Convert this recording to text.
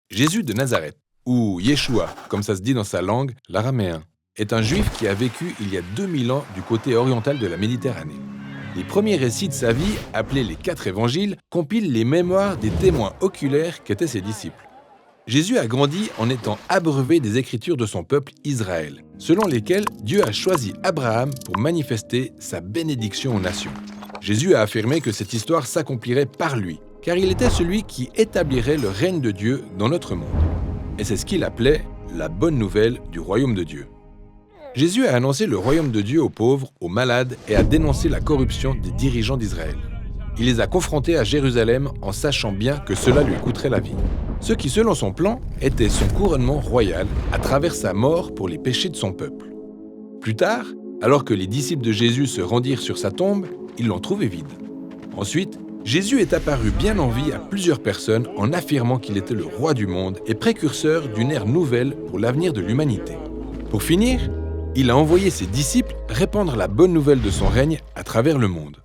Jésus de Nazareth, ou Yeshua, comme ça se dit dans sa langue, l'araméen, est un juif qui a vécu il y a 2000 ans du côté oriental de la Méditerranée. Les premiers récits de sa vie, appelés les 4 évangiles, compilent les mémoires des témoins oculaires qu'étaient ses disciples. Jésus a grandi en étant abreuvé des écritures de son peuple Israël, selon lesquelles Dieu a choisi Abraham pour manifester sa bénédiction aux nations. Jésus a affirmé que cette histoire s'accomplirait par lui, car il était celui qui établirait le règne de Dieu dans notre monde. Et c'est ce qu'il appelait la bonne nouvelle du royaume de Dieu. Jésus a annoncé le royaume de Dieu aux pauvres, aux malades et a dénoncé la corruption des dirigeants d'Israël. Il les a confrontés à Jérusalem en sachant bien que cela lui coûterait la vie. Ce qui, selon son plan, était son couronnement royal à travers sa mort pour les péchés de son peuple. Plus tard, alors que les disciples de Jésus se rendirent sur sa tombe, ils l'ont trouvé vide. Ensuite, Jésus est apparu bien en vie à plusieurs personnes en affirmant qu'il était le roi du monde et précurseur d'une ère nouvelle pour l'avenir de l'humanité. Pour finir, il a envoyé ses disciples répandre la bonne nouvelle de son règne à travers le monde.